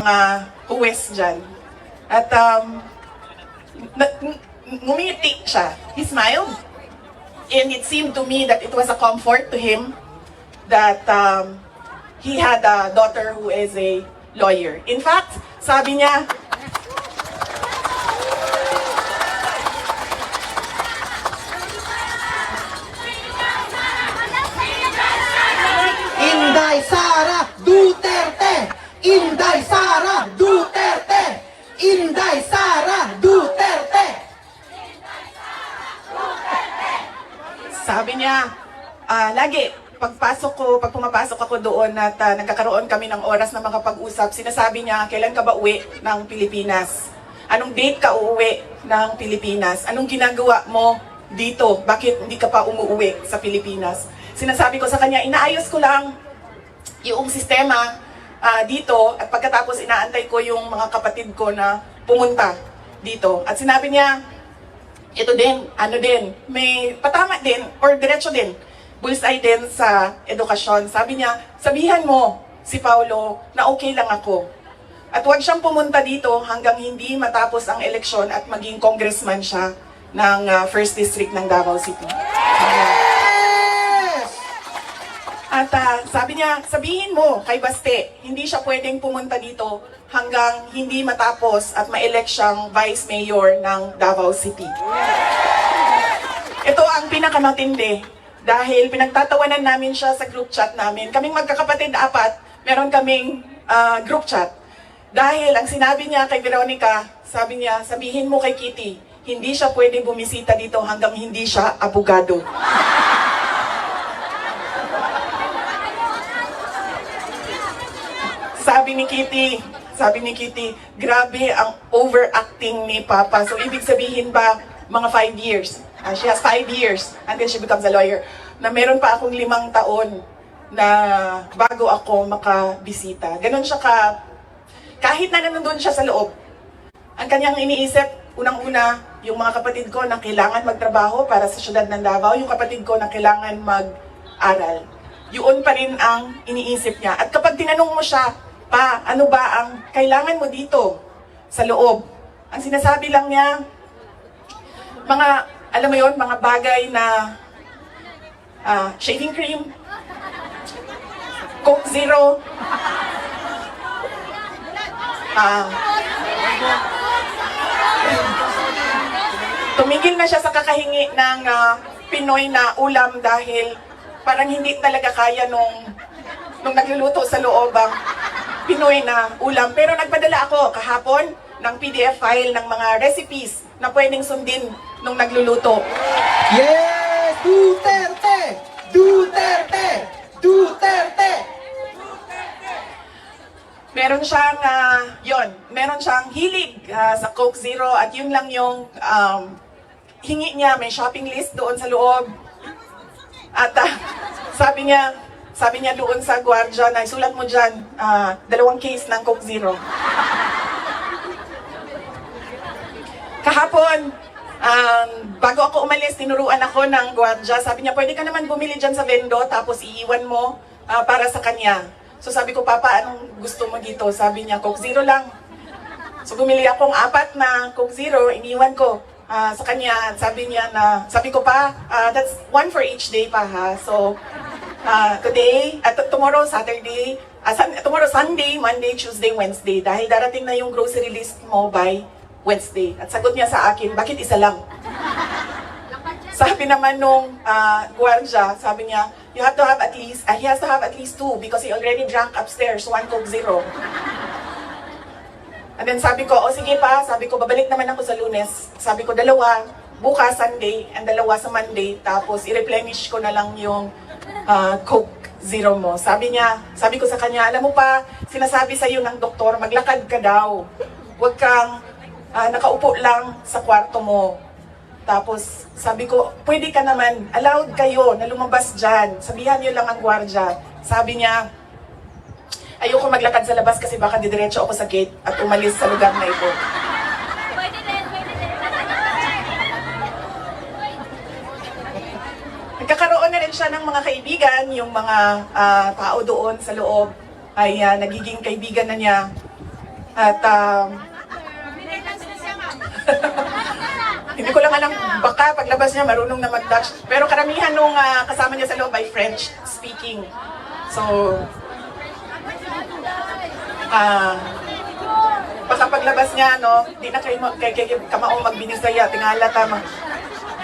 mga huwes dyan. At ngumiti siya. He smiled. And it seemed to me that it was a comfort to him that he had a daughter who is a lawyer. In fact, sabi niya, Inday Sara Duterte! Inday Sara Duterte! Inday Sara Duterte! sabi niya, lagi, pag pumapasok ako doon at nagkakaroon kami ng oras na makapag-usap, sinasabi niya, kailan ka ba uwi ng Pilipinas? Anong date ka uuwi ng Pilipinas? Anong ginagawa mo dito? Bakit hindi ka pa umuwi sa Pilipinas? Sinasabi ko sa kanya, inaayos ko lang yung sistema dito at pagkatapos inaantay ko yung mga kapatid ko na pumunta dito. At sinabi niya, ito din, may patama din or diretso din, bullseye din sa edukasyon. Sabi niya, sabihan mo si Paulo na okay lang ako. At huwag siyang pumunta dito hanggang hindi matapos ang eleksyon at maging congressman siya ng 1st District ng Davao City. At sabi niya, sabihin mo kay Baste, hindi siya pwedeng pumunta dito hanggang hindi matapos at ma-elect siyang Vice Mayor ng Davao City. Ito ang pinakamatindi dahil pinagtatawanan namin siya sa group chat namin. Kaming magkakapatid 4, meron kaming group chat. Dahil ang sinabi niya kay Veronica, sabi niya, sabihin mo kay Kitty, hindi siya pwedeng bumisita dito hanggang hindi siya abogado. Sabi ni Kitty, grabe ang overacting ni Papa. So, ibig sabihin ba, mga 5 years. She has 5 years until she becomes a lawyer. Na meron pa akong 5 taon na bago ako makabisita. Ganon siya kahit na nandun siya sa loob. Ang kanyang iniisip, unang-una, yung mga kapatid ko na kailangan magtrabaho para sa syudad ng Davao, yung kapatid ko na kailangan mag-aral. Yun pa rin ang iniisip niya. At kapag tinanong mo siya, Pa, ano ba ang kailangan mo dito sa loob? Ang sinasabi lang niya, alam mo yon, mga bagay na shaving cream, Coke Zero, tumigil na siya sa kakahingi ng Pinoy na ulam dahil parang hindi talaga kaya nung nagluluto sa loob ang Pinoy na ulam. Pero nagpadala ako kahapon ng PDF file ng mga recipes na pwedeng sundin nung nagluluto. Yes! Duterte! Duterte! Duterte! Meron siyang hilig sa Coke Zero at yun lang yung hingi niya. May shopping list doon sa loob. At sabi niya doon sa gwardiya na isulat mo dyan, 2 case ng Coke Zero. Kahapon, bago ako umalis, tinuruan ako ng gwardiya. Sabi niya, pwede ka naman bumili dyan sa vendo, tapos iiwan mo para sa kanya. So sabi ko, Papa, anong gusto mo dito? Sabi niya, Coke Zero lang. So bumili akong 4 na Coke Zero, iniwan ko sa kanya. Sabi ko pa, that's 1 for each day pa ha. So, today, tomorrow, Saturday, tomorrow, Sunday, Monday, Tuesday, Wednesday. Dahil darating na yung grocery list mo by Wednesday. At sagot niya sa akin, bakit isa lang? Sabi naman nung gwardiya, sabi niya, he has to have at least 2 because he already drank upstairs, 1 Coke Zero. And then sabi ko, sige pa, babalik naman ako sa Lunes. Sabi ko, 2, bukas Sunday, and 2 sa Monday, tapos i-replenish ko na lang yung Coke Zero mo. Sabi ko sa kanya, alam mo pa, sinasabi sa iyo ng doktor, maglakad ka daw. Huwag kang nakaupo lang sa kwarto mo. Tapos sabi ko, pwede ka naman, allowed kayo na lumabas dyan. Sabihan niyo lang ang gwardiya. Sabi niya, ayoko maglakad sa labas kasi baka didiretso ako sa gate at umalis sa lugar na ito. Nagkakaroon na rin siya ng mga kaibigan, yung mga tao doon sa loob ay nagiging kaibigan na niya. At hindi ko lang alam, baka paglabas niya marunong na mag-Dutch. Pero karamihan nung kasama niya sa loob ay French speaking. So, baka paglabas niya, no, di na kayo kay kamaong magbinisaya, tingala tama.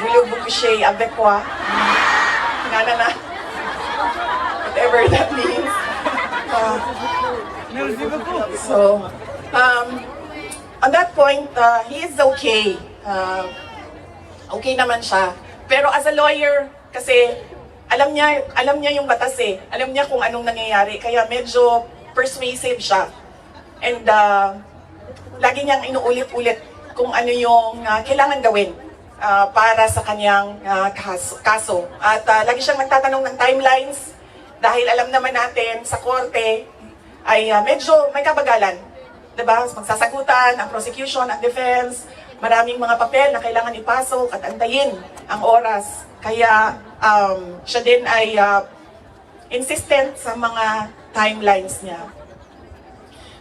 Voulez vous coucher avec moi? Tingala na. Whatever that means. So, on that point, he is okay. Okay naman siya. Pero as a lawyer, kasi alam niya yung batas eh. Alam niya kung anong nangyayari. Kaya medyo persuasive siya. And lagi niyang inuulit-ulit kung ano yung kailangan gawin para sa kanyang kaso. At lagi siyang nagtatanong ng timelines dahil alam naman natin sa korte ay medyo may kabagalan. Diba? Magsasagutan ang prosecution, ang defense, maraming mga papel na kailangan ipasok at antayin ang oras. Kaya siya din ay insistent sa mga timelines niya.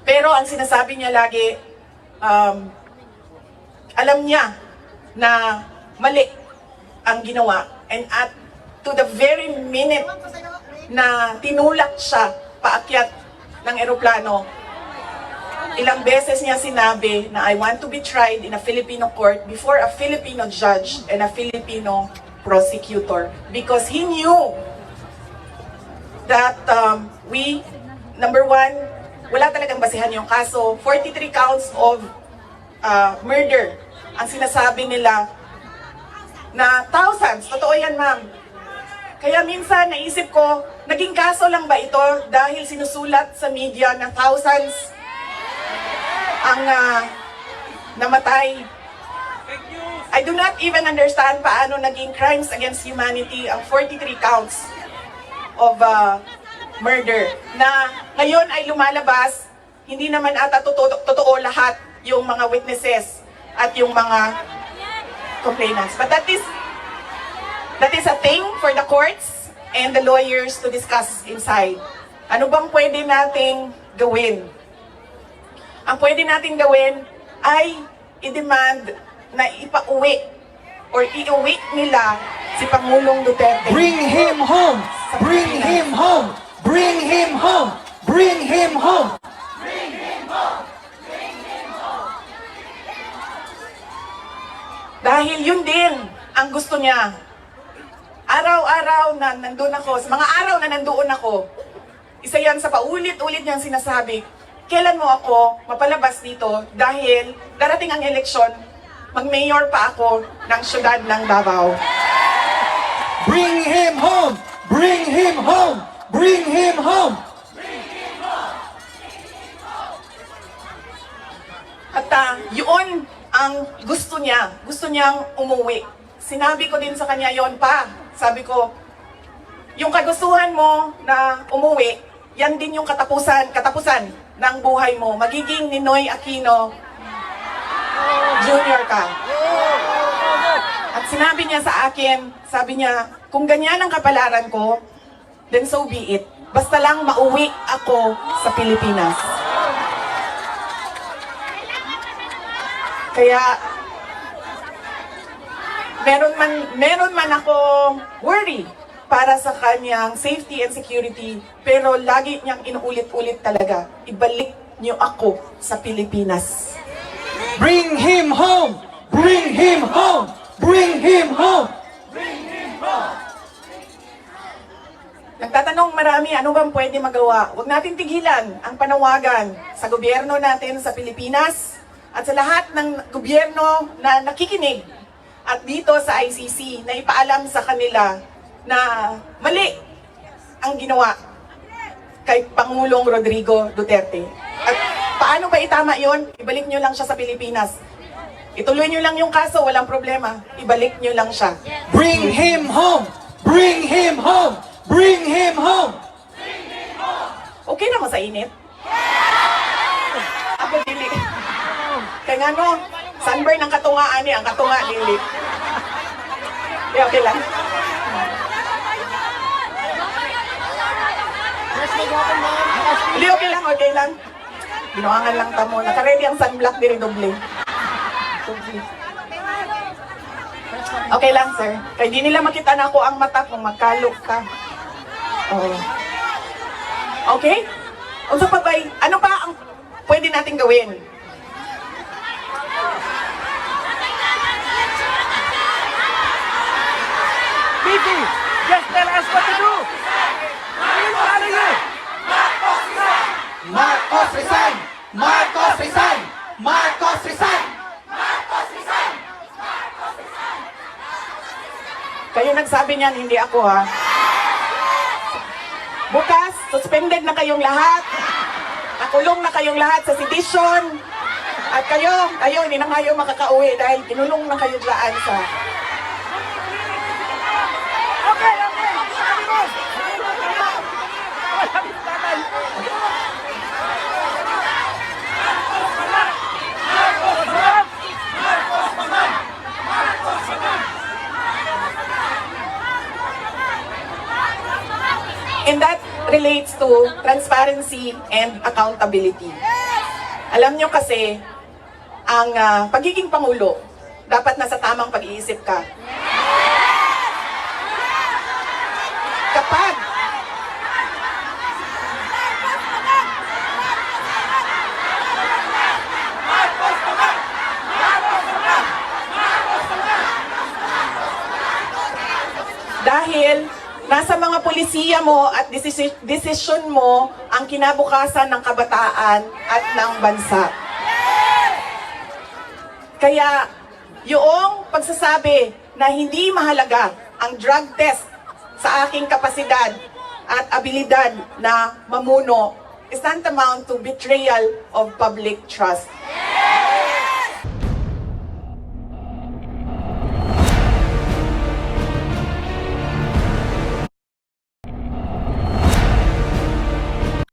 Pero ang sinasabi niya lagi, alam niya na mali ang ginawa. And at to the very minute na tinulak siya paakyat ng eroplano, ilang beses niya sinabi na I want to be tried in a Filipino court before a Filipino judge and a Filipino prosecutor. Because he knew that number one, wala talagang basihan yung kaso. 43 counts of murder. Ang sinasabi nila na thousands. Totoo yan, ma'am. Kaya minsan naisip ko, naging kaso lang ba ito dahil sinusulat sa media na thousands ang namatay. I do not even understand paano naging crimes against humanity ang 43 counts of murder na ngayon ay lumalabas, hindi naman ata totoo lahat yung mga witnesses at yung mga complainants. But that is a thing for the courts and the lawyers to discuss inside. Ano bang pwede nating gawin? Ang pwede nating gawin ay i-demand na ipauwi or iuwi nila si Pangulong Duterte. Bring him home! Bring him home! Bring him home! Bring him home! Bring him home! Bring him home! Dahil yun din ang gusto niya. Araw-araw na nandun ako, sa mga araw na nandoon ako, isa yan sa paulit-ulit niyang sinasabi, kailan mo ako mapalabas dito dahil darating ang eleksyon, mag-mayor pa ako ng syudad ng Davao. Bring him home! Bring him home! Bring him home! At yun ang gusto niya. Gusto niyang umuwi. Sinabi ko din sa kanya yon pa. Sabi ko, yung kagustuhan mo na umuwi, yan din yung katapusan ng buhay mo. Magiging Ninoy Aquino Jr. ka. At sinabi niya sa akin, sabi niya, kung ganyan ang kapalaran ko, then so be it. Basta lang mauwi ako sa Pilipinas. Kaya, meron man ako worry para sa kanyang safety and security, pero lagi niyang inuulit-ulit talaga, ibalik niyo ako sa Pilipinas. Bring him home! Bring him home! Bring him home! Bring him home! Nagtatanong marami, ano bang pwede magawa? Huwag natin tigilan ang panawagan sa gobyerno natin sa Pilipinas at sa lahat ng gobyerno na nakikinig at dito sa ICC na ipaalam sa kanila na mali ang ginawa kay Pangulong Rodrigo Duterte. At paano ba itama yon? Ibalik nyo lang siya sa Pilipinas. Ituloy nyo lang yung kaso, walang problema. Ibalik nyo lang siya. Bring him home! Bring him home! Bring him home! Okay naman sa init? Ako dili. Kaya nga no, sunburn ang katungaan niya, ang katunga dili. Yeah, okay lang. Hindi, okay lang, okay lang. Binuangan lang tamo. Nakaredy ang sunblock diri doble. Okay lang, sir. Kaya di nila makita na ako ang mata kung magkalok ka. Oo. Okay? Unsa pa ba? Ano pa ang pwede nating gawin? Vicky, just tell us what to do. We will follow you. Marcos resign! Marcos resign! Marcos resign! Kayo nagsabi niyan, hindi ako ha. Bukas, suspended na kayong lahat. Nakulong na kayong lahat sa sedition. At kayo, hindi na kayo makakauwi dahil kinulong na kayo dyan sa... Okay, okay. Sabi mo. And that relates to transparency and accountability. Alam nyo kasi, ang pagiging Pangulo, dapat nasa tamang pag-iisip ka. Kapag dahil nasa mga polisiya mo at desisyon mo ang kinabukasan ng kabataan at ng bansa. Kaya yung pagsasabi na hindi mahalaga ang drug test sa aking kapasidad at abilidad na mamuno is tantamount to betrayal of public trust.